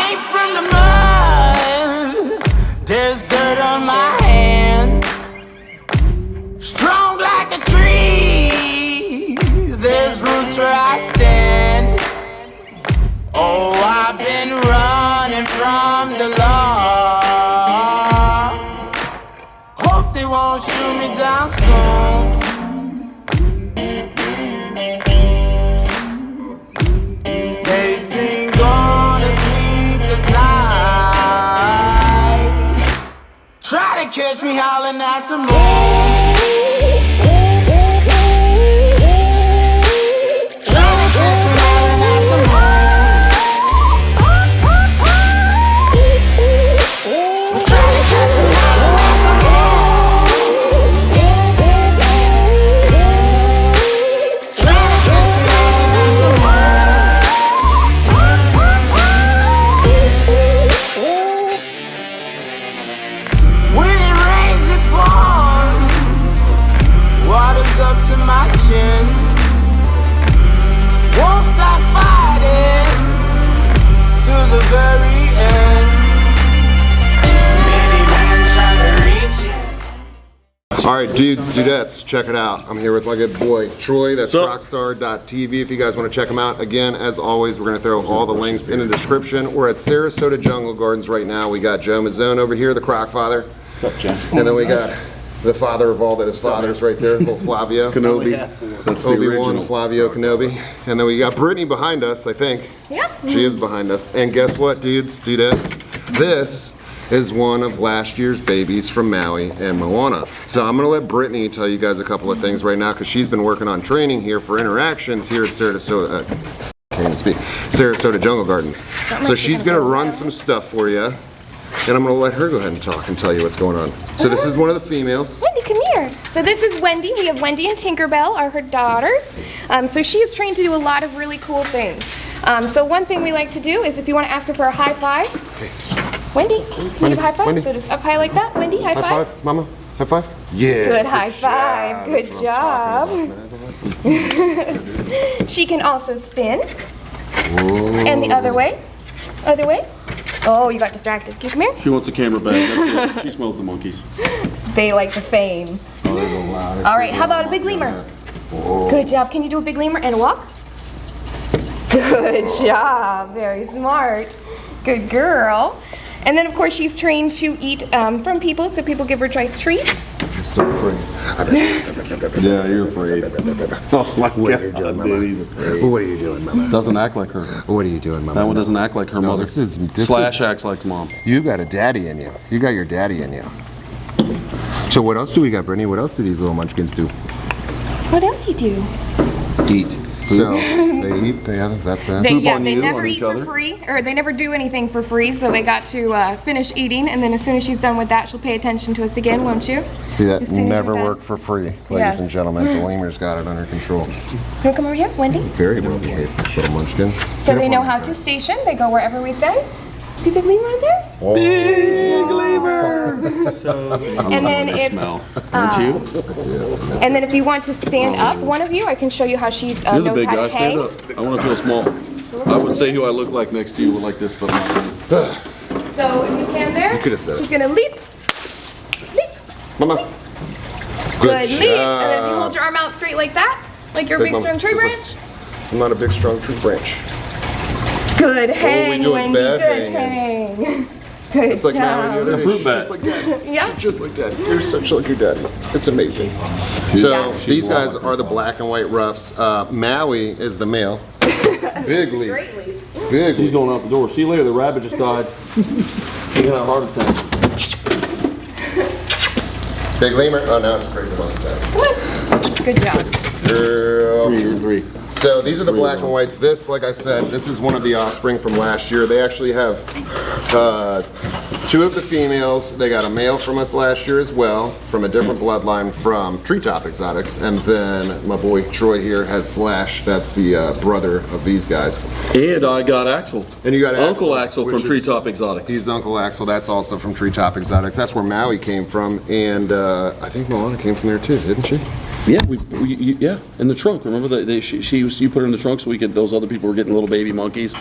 Came from the mud, there's dirt on my hands. Strong like a tree, there's roots where I stand. Oh, I've been running from the law. Hope they won't shoot me down soon. They sing on a sleepless night. Try to catch me howling at the moon. Alright dudes, dudettes, check it out. I'm here with my good boy Troy, that's rockstar.tv if you guys want to check him out. Again, as always, we're going to throw all the links in the description. We're at Sarasota Jungle Gardens right now. We got Joe Mazzone over here, the Croc Father. What's up, Joe? And then we got the father of all that is fathers right there, little Flavio. Kenobi. That's the Obi-Wan Flavio Kenobi. And then we got Brittany behind us, I think. Yep. She is behind us. And guess what, dudes, dudettes? This is one of last year's babies from Maui and Moana. So I'm gonna let Brittany tell you guys a couple of things right now because she's been working on training here for interactions here at Sarasota, can't even speak, Sarasota Jungle Gardens. So she's gonna run some stuff for you. And I'm gonna let her go ahead and talk and tell you what's going on. So this is one of the females. Wendy, come here. So this is Wendy. We have Wendy and Tinkerbell are her daughters. So she is trained to do a lot of really cool things. So one thing we like to do is if you want to ask her for a high five. Okay. Wendy, can you give a high five? Wendy. So just up high like that. Wendy, high five. High five, mama. High five. Yeah. Good high five. Good job. She can also spin. Whoa. And the other way. Other way. Oh, you got distracted. Can you come here? She wants a camera bag. That's it. She smells the monkeys. They like the fame. Oh, there's a lot. All right, how about a big lemur? Whoa. Good job. Can you do a big lemur and a walk? Good job. Very smart. Good girl. And then, of course, she's trained to eat from people, so people give her choice treats. I'm so afraid. Yeah, you're afraid. Oh my What God, are you doing, dude, he's afraid. What are you doing, mama? Doesn't act like her. What are you doing, mama? That one doesn't act like her No, mother. this Slash is, acts like mom. You got a daddy in you. You got your daddy in you. So what else do we got, Brittany? What else do these little munchkins do? What else do you do? Eat. So they eat. That's that. They, Poop yeah, on they you, never on eat each for other. free, or they never do anything for free, so they got to finish eating, and then as soon as she's done with that, she'll pay attention to us again, won't you? See, that As soon as never you're done. worked for free, ladies Yes. and gentlemen. The lemur's got it under control. You wanna come over here, Wendy? Very well behaved little munchkin. So they know how to station, they go wherever we say. Do big lemur right there? Oh. Big lemur. And then the if smell. Aren't you? and then if you want to stand up, one of you, I can show you how she You're the knows big how guy. to hang. Stand up. I want to feel small. I would say who I look like next to you like this, but I'm not. So if you stand there, You could've said it. she's gonna leap, leap, Mama. good leap, and then if you hold your arm out straight like that, like your Big big mama, strong tree just branch. I'm not a big, strong tree branch. Good hang, doing Wendy. bad Good hanging. hang. Good It's like Maui the job. other day. A fruit She's bat. just like daddy. Yeah. She's just like daddy. You're such like your daddy. It's amazing. Yeah. So She's these a lot guys like are the black and white roughs. Maui is the male. Big leap. Great leap. Big He's leap. going out the door. See you later. The rabbit just died. He had a heart attack. Big lemur. Oh, now it's crazy about the time. Come on. Good job. Girl. Three. So these are the black and whites. This, like I said, this is one of the offspring from last year. They actually have two of the females. They got a male from us last year as well, from a different bloodline from Treetop Exotics. And then my boy Troy here has Slash. That's the brother of these guys. And I got Axel. And you got Uncle Axel from which is- Treetop Exotics. He's Uncle Axel. That's also from Treetop Exotics. That's where Maui came from. And I think Moana came from there too, didn't she? Yeah, yeah, in the trunk. Remember that you put her in the trunk so we could. Those other people were getting little baby monkeys.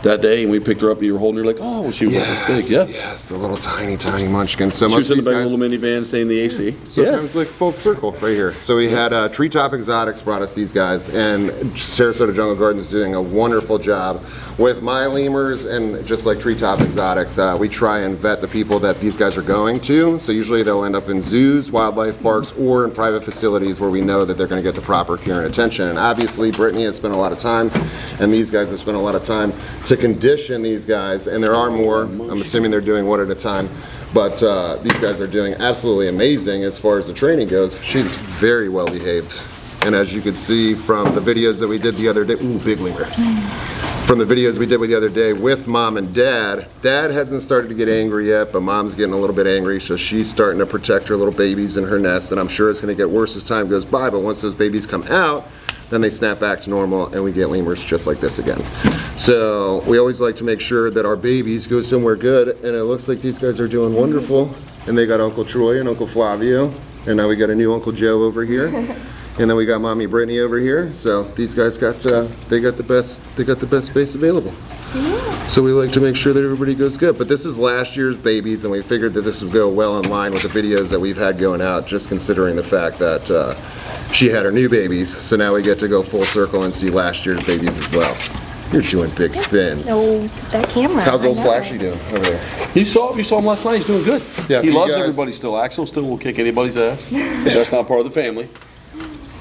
that day, and we picked her up, and you were holding her like, oh, she was big, yeah. Yes, the little tiny munchkin. So She much was in the these back guys, of the little minivan, staying in the AC. so it comes like full circle right here. So we had Treetop Exotics brought us these guys, and Sarasota Jungle Gardens is doing a wonderful job with my lemurs, and just like Treetop Exotics, we try and vet the people that these guys are going to. So usually they'll end up in zoos, wildlife parks, or in private facilities where we know that they're going to get the proper care and attention. And obviously Brittany has spent a lot of time, and these guys have spent a lot of time to condition these guys, and there are more. I'm assuming they're doing one at a time, but these guys are doing absolutely amazing as far as the training goes. She's very well behaved, and as you could see from the videos that we did the other day, ooh, big lemur. From the videos we did the other day with mom and dad, dad hasn't started to get angry yet, but mom's getting a little bit angry, so she's starting to protect her little babies in her nest, and I'm sure it's going to get worse as time goes by, but once those babies come out, then they snap back to normal, and we get lemurs just like this again. So we always like to make sure that our babies go somewhere good, and it looks like these guys are doing wonderful. And they got Uncle Troy and Uncle Flavio, and now we got a new Uncle Joe over here, and then we got Mommy Brittany over here. So these guys got they got the best space available. Yeah. So we like to make sure that everybody goes good. But this is last year's babies, and we figured that this would go well in line with the videos that we've had going out, just considering the fact that she had her new babies. So now we get to go full circle and see last year's babies as well. You're doing big spins. Oh, that camera. How's old Slashy doing over there? You saw him last night. He's doing good. Yeah, he loves guys, everybody still. Axel still will kick anybody's ass. That's not part of the family.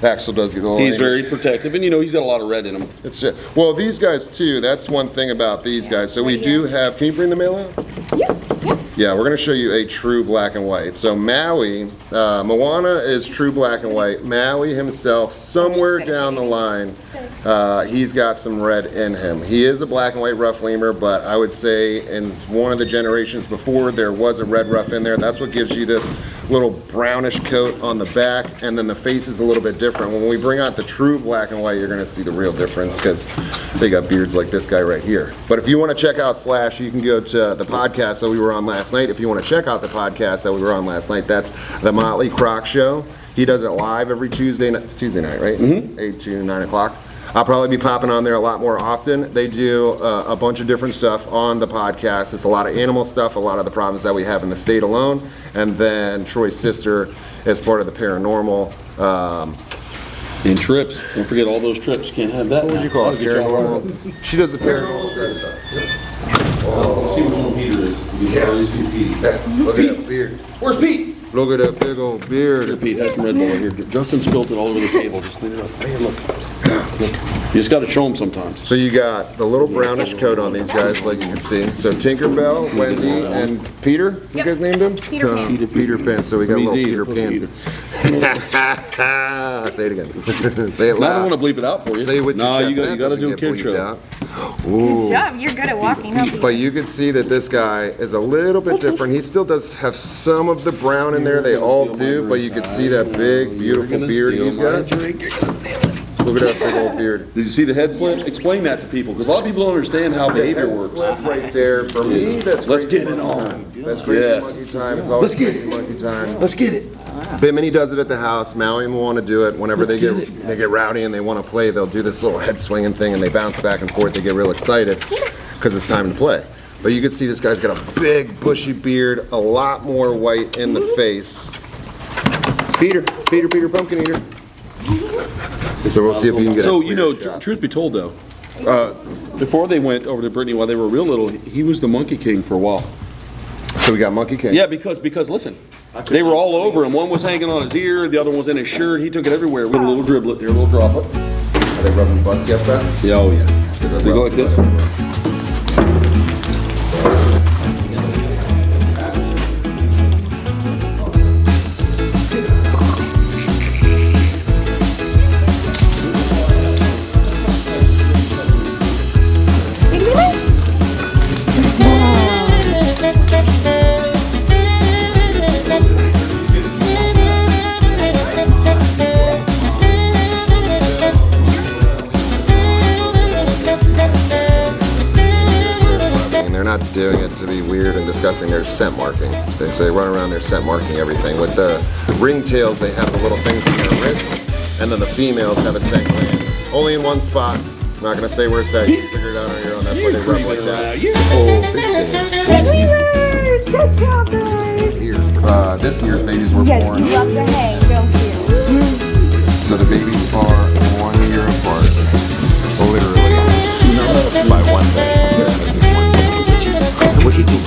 Axel does get a little He's angry. very protective, and you know he's got a lot of red in him. It's just, well, these guys too. That's one thing about these guys. So we do have. Can you bring the male out? Yeah. Yeah, we're gonna show you a true black and white. So Maui, Moana is true black and white. Maui himself, somewhere down the line, he's got some red in him. He is a black and white rough lemur, but I would say in one of the generations before there was a red ruff in there. That's what gives you this little brownish coat on the back, and then the face is a little bit different. When we bring out the true black and white, you're gonna see the real difference because they got beards like this guy right here. But if you wanna check out Slash, you can go to the podcast that we were on last night. If you wanna check out the podcast that we were on last night, that's the Motley Croc Show. He does it live every Tuesday night. It's Tuesday night, right? 8 to 9 o'clock. I'll probably be popping on there a lot more often. They do a bunch of different stuff on the podcast. It's a lot of animal stuff, a lot of the problems that we have in the state alone. And then Troy's sister is part of the paranormal. And trips. Don't forget all those trips. You can't have that. What would you call it? Paranormal? She does the paranormal side of stuff. Let's see which one Peter is. You can already see Pete. Look at that beard. Where's Pete? Look at that big old Here, beard. Pete, have some Red Bull right here. Justin spilled it all over the table. Just clean it up. Right here, look. Look. You just got to show them sometimes. So you got the little brownish coat on these guys, like you can see. So Tinkerbell, Wendy, and Peter. You guys named him? Peter Pan. Peter Pan. So we got a little Peter Pan. Say it again. Say it No, I loud. don't want to bleep it out for you. Say it with your No, chest. you That got to doesn't do a get kid bleeped show. out. Ooh. Good job. You're good at walking up. But you can see that this guy is a little bit different. He still does have some of the brown in there. They all do, but you can see that big, beautiful beard he's got. Look at that big old beard. Did you see the head flip? Explain that to people, because a lot of people don't understand how behavior works. Flip right there. For me, that's Let's crazy get it monkey on. time. That's crazy Yes. monkey time. It's always Let's get crazy it. monkey time. Let's get it. Bimini does it at the house. Maui and Moana do it whenever they get rowdy and they want to play. They'll do this little head swinging thing and they bounce back and forth. They get real excited because it's time to play. But you can see this guy's got a big bushy beard, a lot more white in the face. Peter, pumpkin eater. So we'll see if you can get. So, a you know, clear shot. truth be told though, before they went over to Brittany while they were real little, he was the Monkey King for a while. So we got Monkey King. Yeah, because listen, they were all over him. One was hanging on his ear, the other one was in his shirt. He took it everywhere. With a little driblet there, a little droplet. Are they rubbing butts yet, Pat? Yeah, oh yeah. They go like this. They're not doing it to be weird and disgusting. They're scent marking. So they run around, they're scent marking everything. With the ringtails, they have the little things in their wrists, and then the females have a scent gland only in one spot, I'm not gonna say where it's at. You can figure it out on your own. That's why they run like that. Lemurs! Good job, guys! This year's babies were Yes, born. you love to hang, don't you? So the babies are 1 year apart. Literally. By 1 day. What you think?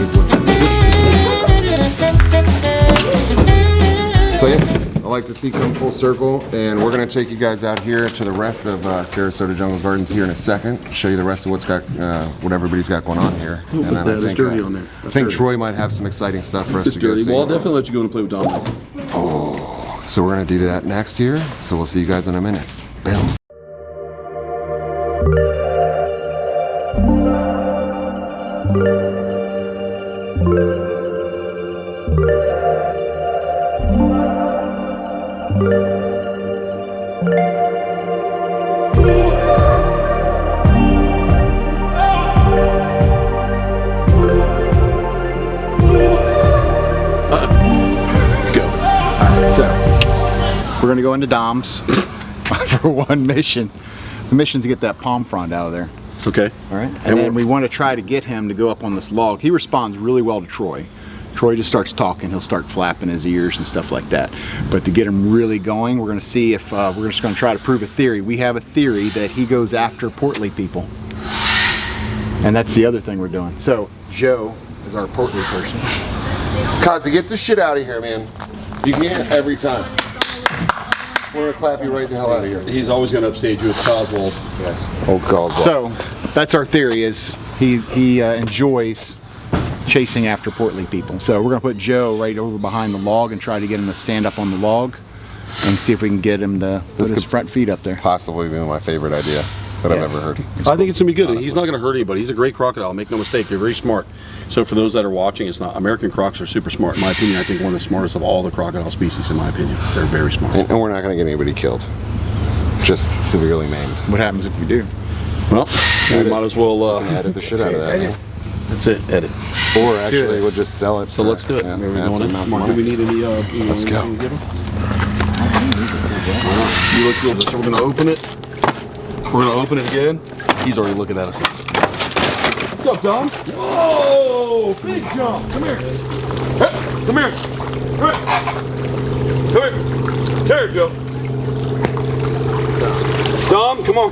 So yeah, I like to see come full circle, and we're gonna take you guys out here to the rest of Sarasota Jungle Gardens here in a second. Show you the rest of what everybody's got going on here. And then I think, dirty on there. I think Troy might have some exciting stuff for us to go Dirty. see. Well, I'll definitely let you go and play with Dominic. Oh, so we're gonna do that next here. So we'll see you guys in a minute. Boom. We're gonna go into Dom's for one mission. The mission's to get that palm frond out of there. Okay. All right. And then we want to try to get him to go up on this log. He responds really well to Troy. Troy just starts talking. He'll start flapping his ears and stuff like that. But to get him really going, we're gonna see if we're just gonna try to prove a theory. We have a theory that he goes after portly people. And that's the other thing we're doing. So Joe is our portly person. Kazi, get this shit out of here, man. You can't every time. We're gonna clap you right the hell out of here. He's always gonna upstage you with Coswell. Yes. Oh, God. So that's our theory, is he enjoys chasing after portly people. So we're gonna put Joe right over behind the log and try to get him to stand up on the log and see if we can get him to put his front feet up there. Possibly be my favorite idea that I've ever heard. I think it's gonna be good. He's not gonna hurt anybody. He's a great crocodile. Make no mistake. They're very smart. So for those that are watching, it's not American crocs are super smart. In my opinion, I think one of the smartest of all the crocodile species. In my opinion, they're very smart. And we're not gonna get anybody killed. Just severely maimed. What happens if we do? Well, we might as well Edit the shit out of that. Man. That's it. Edit. Or actually, we'll just sell it. So let's do it. Yeah, Maybe we massive going in. amounts of Mark, do money. we need any? Let's go. anything to give him? You look good. So we're gonna open it. We're gonna open it again. He's already looking at us. What's up, Dom? Whoa! Big jump. Come here. Hey, come here. Come here. Come here. There, Joe. Dom, come on.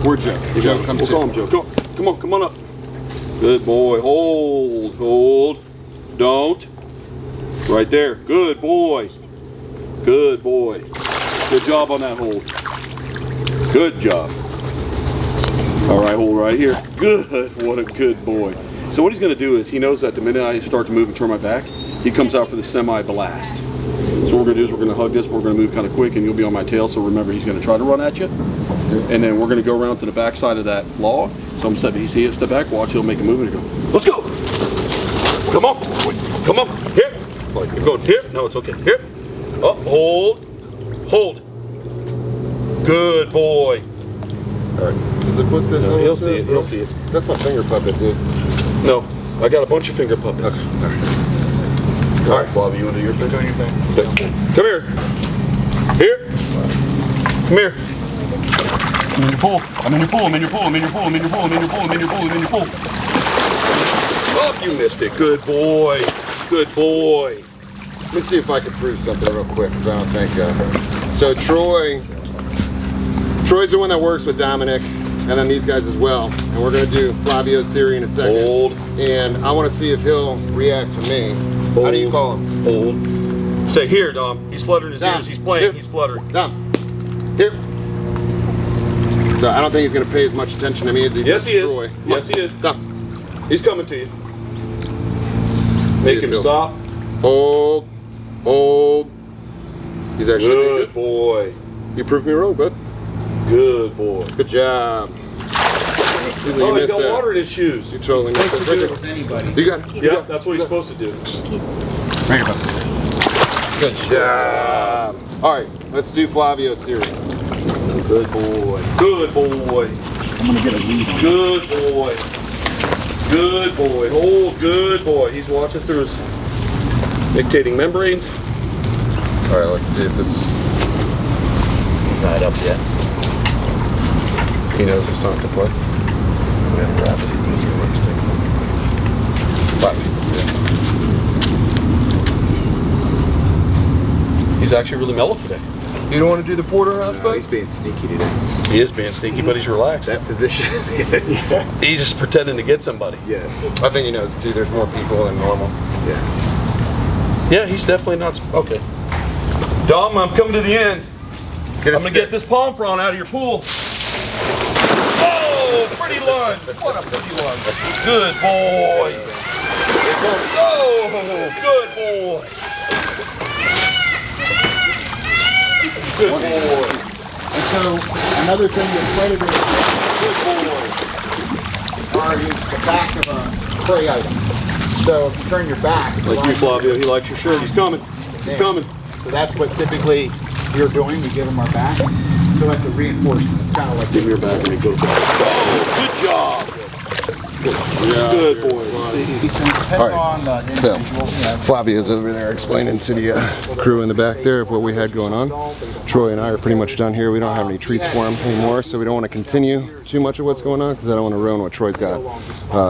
Where's Joe? Joe, come We'll call him Joe. Come on up. Good boy. Hold. Don't. Right there. Good boy. Good boy. Good job on that hold. Good job. All right, hold right here. Good. What a good boy. So what he's going to do is, he knows that the minute I start to move and turn my back, he comes out for the semi-blast. So what we're going to do is we're going to hug this, but we're going to move kind of quick, and you'll be on my tail. So remember, he's going to try to run at you. And then we're going to go around to the back side of that log. So I'm stepping, he'll step back, watch, he'll make a move and go, let's go. Come on. Come on. Here. You're going here. No, it's okay. Here. Up. Hold. Good boy. All right. Is it put the No, he'll see it. He'll see it. That's my finger puppet, dude. No, I got a bunch of finger puppets. Okay. All right. All right, Bobby, you want to do your thing? Come here. Here. Come here. I'm in your pool. I'm in your pool. I'm in your pool. I'm in your pool. I'm in your pool. I'm in your pool. I'm in your pool. I'm in your pool. Oh, you missed it. Good boy. Good boy. Let me see if I can prove something real quick, because I don't think. So Troy's the one that works with Dominic, and then these guys as well. And we're gonna do Flavio's theory in a second. Hold. And I want to see if he'll react to me. How do you call him? Hold. Say here, Dom. He's fluttering his Dom. ears. He's playing. Here. He's fluttering. Dom. Here. So I don't think he's gonna pay as much attention to me as he Yes, does he to is. Troy. Yes, he is. Dom. He's coming to you. See Make if him he'll- stop. Hold. He's actually doing Good boy. You proved me wrong, bud. Good boy. Good job. Usually Oh, you he miss got that. water in his shoes. You totally missed that. Right there. Anybody. You got it. Yeah, that's what he's supposed to do. Right here, Good job. All right, let's do Flavio's theory. Good boy. Good boy. I'm gonna get a lead on. Good boy. Good boy. Hold. Good boy. He's watching through his dictating membranes. All right, let's see if this. He's not up yet. He knows it's time to play. Yeah, rabbit. He's actually really mellow today. You don't want to do the porterhouse, No, bud? he's being sneaky today. He is being sneaky, but he's relaxed. That position is. He's just pretending to get somebody. Yes. I think he knows too. There's more people than normal. Yeah. Yeah, he's definitely not. Okay. Dom, I'm coming to the end. I'm gonna get this palm frond out of your pool. Oh, pretty lunge. What a pretty lunge. Good boy. Oh, good boy. Good boy. And so another thing that predators are the back of a prey item. So if you turn your back, Like you, Flavio, he likes your shirt. He's coming. He's coming. So that's what typically you're doing. We give them our back. So that's a reinforcement. It's kind of like Give me your back and he goes. Oh, good job. Yeah, good boy. All right. So Flavio's over there explaining to the crew in the back there of what we had going on. Troy and I are pretty much done here. We don't have any treats for him anymore, so we don't want to continue too much of what's going on because I don't want to ruin what Troy's got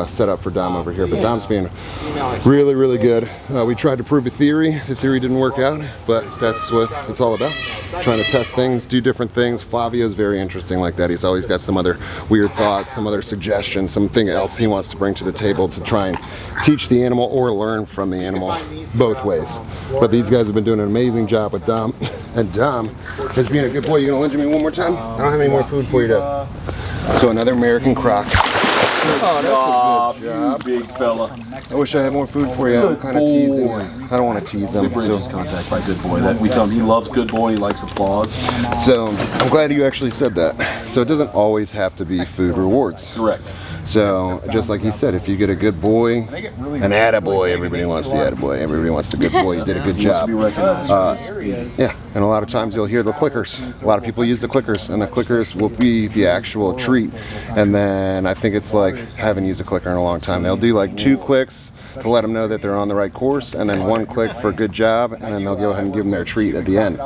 set up for Dom over here. But Dom's being really, really good. We tried to prove a theory. The theory didn't work out, but that's what it's all about. Trying to test things, do different things. Flavio's very interesting like that. He's always got some other weird thoughts, some other suggestions, something else he wants to bring to the table to try and teach the animal or learn from the animal both ways. But these guys have been doing an amazing job with Dom, and Dom is being a good boy. You gonna lunge at me one more time? I don't have any more food for you to. So another American croc. Oh, that's a good job. Big fella. I wish I had more food for you. I'm kind of teasing you. I don't want to tease him. Bridges contact by good boy. That we tell him he loves good boy. He likes applause. So I'm glad you actually said that. So it doesn't always have to be food rewards. Correct. So just like he said, if you get a good boy, an attaboy, everybody wants the attaboy. Everybody wants the good boy. You did a good He wants to job. be recognized. Yeah, and a lot of times you'll hear the clickers. A lot of people use the clickers, and the clickers will be the actual treat. And then I think it's like, I haven't used a clicker in a long time. They'll do like 2 clicks to let them know that they're on the right course, and then 1 click for a good job, and then they'll go ahead and give them their treat at the end.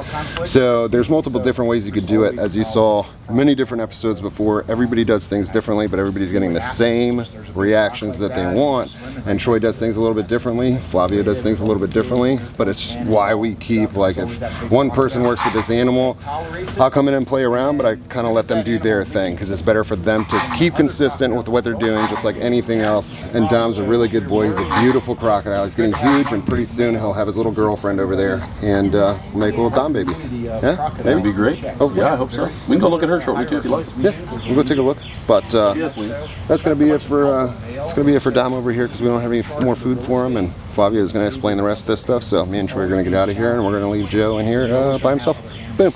So there's multiple different ways you could do it. As you saw many different episodes before, everybody does things differently, but everybody's getting the same reactions that they want. And Troy does things a little bit differently, Flavio does things a little bit differently, but it's why we keep, like, if one person works with this animal, I'll come in and play around, but I kind of let them do their thing, because it's better for them to keep consistent with what they're doing, just like anything else. And Dom's a really good boy. He's a beautiful crocodile. He's getting huge, and pretty soon he'll have his little girlfriend over there and make little Dom babies. Yeah, That'd be great. Hopefully. Yeah, I hope so. We can go look at her shortly too if you like. Yeah, we'll go take a look. But She has wings. that's gonna be it for Dom over here, because we don't have any more food for him, and Flavio is gonna explain the rest of this stuff. So me and Troy are gonna get out of here, and we're gonna leave Joe in here by himself. Boom.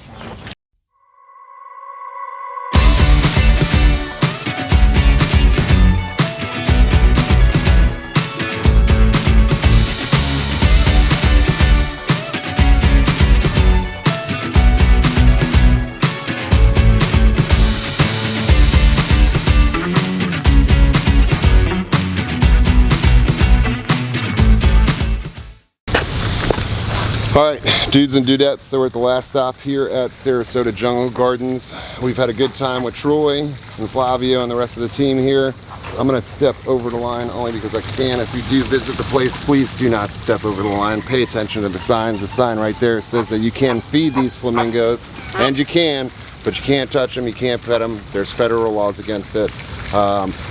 All right, dudes and dudettes, so we're at the last stop here at Sarasota Jungle Gardens. We've had a good time with Troy and Flavio and the rest of the team here. I'm gonna step over the line only because I can. If you do visit the place, please do not step over the line. Pay attention to the signs. The sign right there says that you can feed these flamingos, and you can, but you can't touch them, you can't pet them. There's federal laws against it.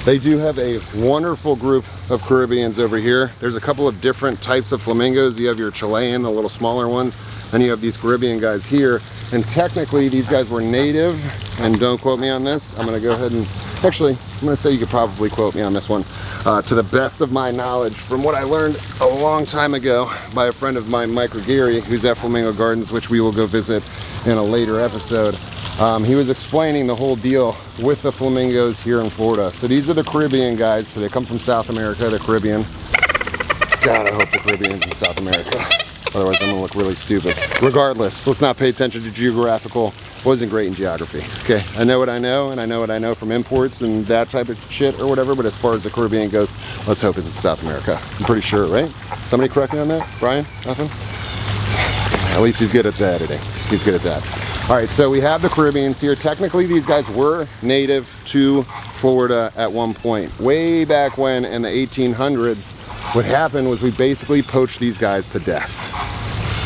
They do have a wonderful group of Caribbeans over here. There's a couple of different types of flamingos. You have your Chilean, the little smaller ones, and you have these Caribbean guys here. And technically these guys were native, and don't quote me on this. I'm gonna go ahead and, actually, I'm gonna say you could probably quote me on this one. To the best of my knowledge, from what I learned a long time ago by a friend of mine, Mike Ruggieri, who's at Flamingo Gardens, which we will go visit in a later episode. He was explaining the whole deal with the flamingos here in Florida. So these are the Caribbean guys. So they come from South America, the Caribbean. God, I hope the Caribbean's in South America. Otherwise I'm gonna look really stupid. Regardless, let's not pay attention to geographical. Wasn't great in geography. Okay, I know what I know, and I know what I know from imports and that type of shit or whatever, but as far as the Caribbean goes, let's hope it's in South America. I'm pretty sure, right? Somebody correct me on that? Brian? Nothing? At least he's good at the editing. He's good at that. All right, so we have the Caribbeans here. Technically, these guys were native to Florida at one point. Way back when in the 1800s, what happened was we basically poached these guys to death.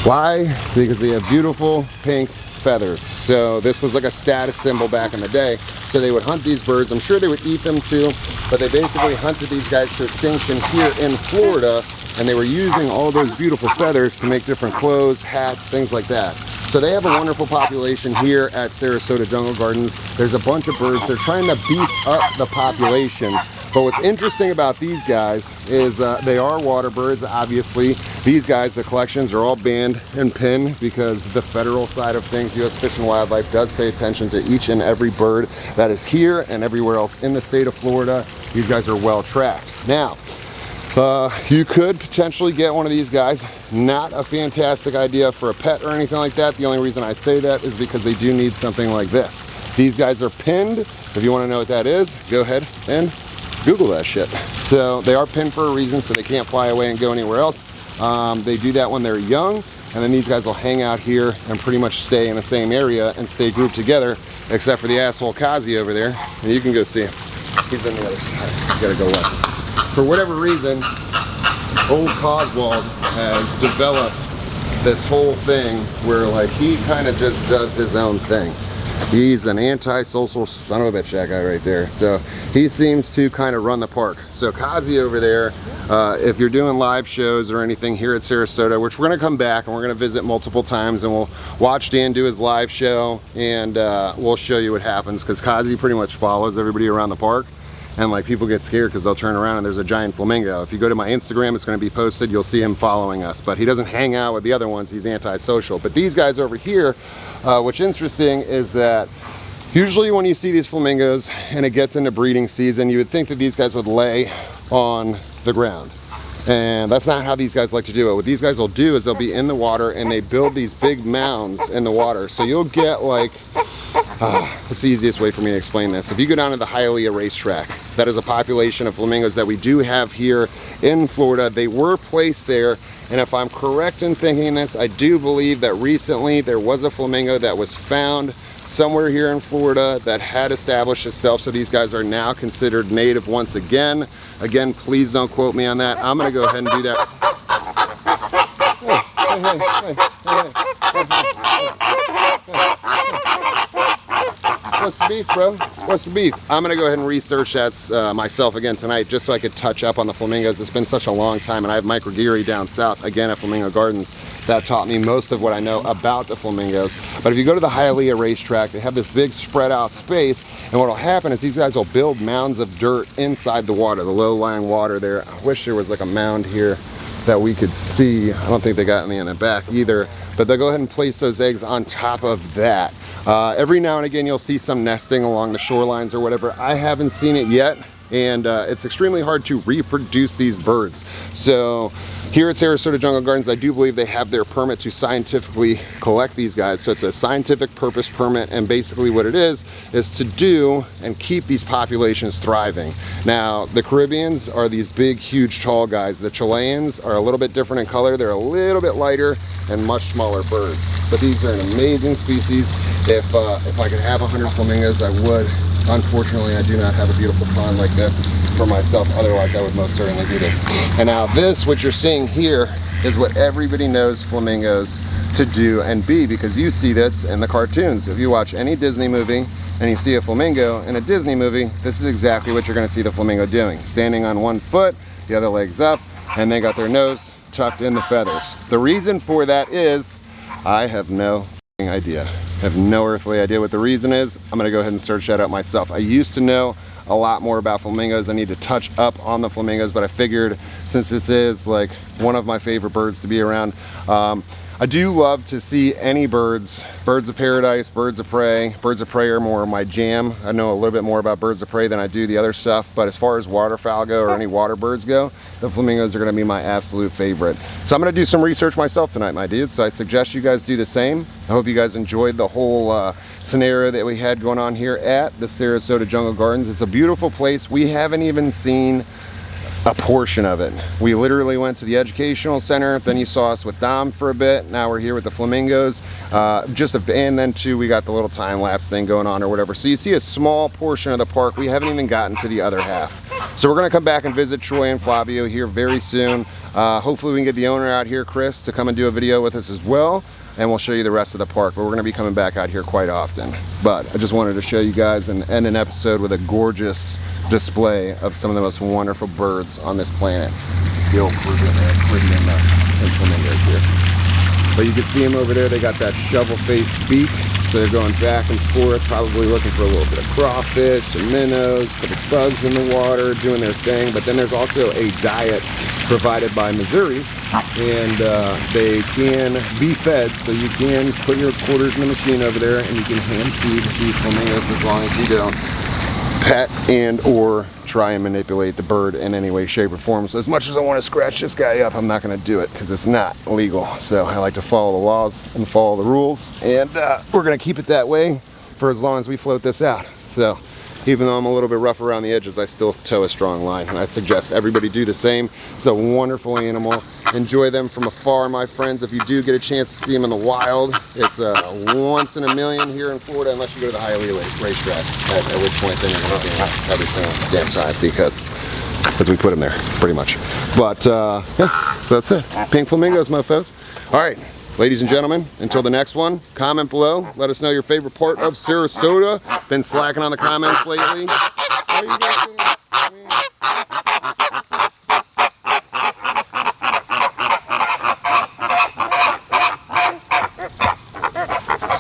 Why? Because they have beautiful pink feathers. So this was like a status symbol back in the day. So they would hunt these birds. I'm sure they would eat them too, but they basically hunted these guys to extinction here in Florida, and they were using all those beautiful feathers to make different clothes, hats, things like that. So they have a wonderful population here at Sarasota Jungle Gardens. There's a bunch of birds. They're trying to beef up the population. But what's interesting about these guys is they are water birds, obviously. These guys, the collections are all banned and pinned because the federal side of things, U.S. Fish and Wildlife, does pay attention to each and every bird that is here and everywhere else in the state of Florida. These guys are well tracked. Now, you could potentially get one of these guys. Not a fantastic idea for a pet or anything like that. The only reason I say that is because they do need something like this. These guys are pinned. If you want to know what that is, go ahead and Google that shit. So they are pinned for a reason, so they can't fly away and go anywhere else. They do that when they're young, and then these guys will hang out here and pretty much stay in the same area and stay grouped together, except for the asshole Kazi over there. And you can go see him. He's on the other side. You gotta go left. For whatever reason, old Coswald has developed this whole thing where like he kind of just does his own thing. He's an anti-social son of a bitch, that guy right there. So he seems to kind of run the park. So Kazi over there, if you're doing live shows or anything here at Sarasota, which we're gonna come back and we're gonna visit multiple times, and we'll watch Dan do his live show, and we'll show you what happens, because Kazi pretty much follows everybody around the park. And like people get scared because they'll turn around and there's a giant flamingo. If you go to my Instagram, it's going to be posted. You'll see him following us, but he doesn't hang out with the other ones. He's antisocial. But these guys over here, what's interesting is that usually when you see these flamingos and it gets into breeding season, you would think that these guys would lay on the ground. And that's not how these guys like to do it. What these guys will do is they'll be in the water and they build these big mounds in the water. So you'll get like, what's the easiest way for me to explain this? If you go down to the Hialeah racetrack, that is a population of flamingos that we do have here in Florida. They were placed there, and if I'm correct in thinking this, I do believe that recently there was a flamingo that was found somewhere here in Florida that had established itself. So these guys are now considered native once again. Again, please don't quote me on that. I'm gonna go ahead and do that. What's the beef, bro? What's the beef? I'm gonna go ahead and research that myself again tonight, just so I could touch up on the flamingos. It's been such a long time, and I have Mike Ruggieri down south again at Flamingo Gardens that taught me most of what I know about the flamingos. But if you go to the Hialeah racetrack, they have this big spread out space, and what will happen is these guys will build mounds of dirt inside the water, the low-lying water there. I wish there was like a mound here that we could see. I don't think they got any in the back either, but they'll go ahead and place those eggs on top of that. Every now and again you'll see some nesting along the shorelines or whatever. I haven't seen it yet, and it's extremely hard to reproduce these birds. So here at Sarasota Jungle Gardens, I do believe they have their permit to scientifically collect these guys. So it's a scientific purpose permit, and basically what it is to do and keep these populations thriving. Now, the Caribbeans are these big, huge, tall guys. The Chileans are a little bit different in color. They're a little bit lighter and much smaller birds. But these are an amazing species. If I could have 100 flamingos, I would. Unfortunately, I do not have a beautiful pond like this for myself. Otherwise, I would most certainly do this. And now this, what you're seeing here, is what everybody knows flamingos to do and be, because you see this in the cartoons. If you watch any Disney movie and you see a flamingo in a Disney movie, this is exactly what you're going to see the flamingo doing. Standing on one foot, the other leg's up, and they got their nose tucked in the feathers. The reason for that is, I have no idea. I have no earthly idea what the reason is. I'm gonna go ahead and search that out myself. I used to know a lot more about flamingos. I need to touch up on the flamingos, but I figured since this is like one of my favorite birds to be around, I do love to see any birds of paradise, birds of prey. Birds of prey are more my jam. I know a little bit more about birds of prey than I do the other stuff, but as far as waterfowl go or any water birds go, the flamingos are gonna be my absolute favorite. So I'm gonna do some research myself tonight, my dudes, so I suggest you guys do the same. I hope you guys enjoyed the whole scenario that we had going on here at the Sarasota Jungle Gardens. It's a beautiful place. We haven't even seen a portion of it. We literally went to the educational center, then you saw us with Dom for a bit, now we're here with the Flamingos, and then too we got the little time lapse thing going on or whatever. So you see a small portion of the park. We haven't even gotten to the other half. So we're gonna come back and visit Troy and Flavio here very soon. Hopefully we can get the owner out here, Chris, to come and do a video with us as well, and we'll show you the rest of the park. But we're gonna be coming back out here quite often. But I just wanted to show you guys and end an episode with a gorgeous display of some of the most wonderful birds on this planet. Gil, Caribbean, and flamingos here. But you can see them over there. They got that shovel-faced beak, so they're going back and forth, probably looking for a little bit of crawfish and minnows, a couple bugs in the water, doing their thing. But then there's also a diet provided by Missouri, and they can be fed, so you can put your quarters in the machine over there, and you can hand feed these flamingos as long as you don't pet and or try and manipulate the bird in any way, shape, or form. So as much as I want to scratch this guy up, I'm not going to do it because it's not legal. So I like to follow the laws and follow the rules, and we're going to keep it that way for as long as we float this out. So even though I'm a little bit rough around the edges, I still tow a strong line, and I suggest everybody do the same. It's a wonderful animal. Enjoy them from afar, my friends. If you do get a chance to see them in the wild, it's once in a million here in Florida, unless you go to the Hialeah racetrack, at which point then you're going to see them every single damn time because we put them there, pretty much. But yeah, so that's it. Pink flamingos, mofos. All right. Ladies and gentlemen, until the next one, comment below. Let us know your favorite part of Sarasota. Been slacking on the comments lately. How are you guys doing?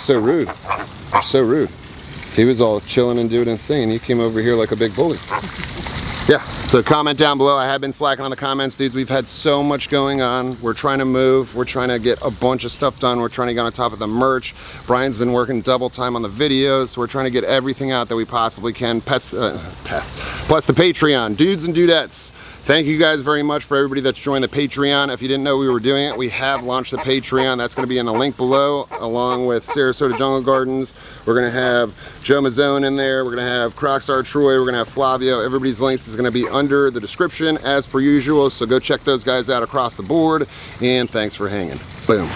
So rude. So rude. He was all chilling and doing his thing, and he came over here like a big bully. Yeah, so comment down below. I have been slacking on the comments, dudes. We've had so much going on. We're trying to move. We're trying to get a bunch of stuff done. We're trying to get on top of the merch. Brian's been working double time on the videos. So we're trying to get everything out that we possibly can. Plus the Patreon. Dudes and dudettes, thank you guys very much for everybody that's joined the Patreon. If you didn't know we were doing it, we have launched the Patreon. That's going to be in the link below, along with Sarasota Jungle Gardens. We're going to have Joe Mazzone in there. We're going to have Crocstar Troy. We're going to have Flavio. Everybody's links is going to be under the description as per usual. So go check those guys out across the board. And thanks for hanging. Boom.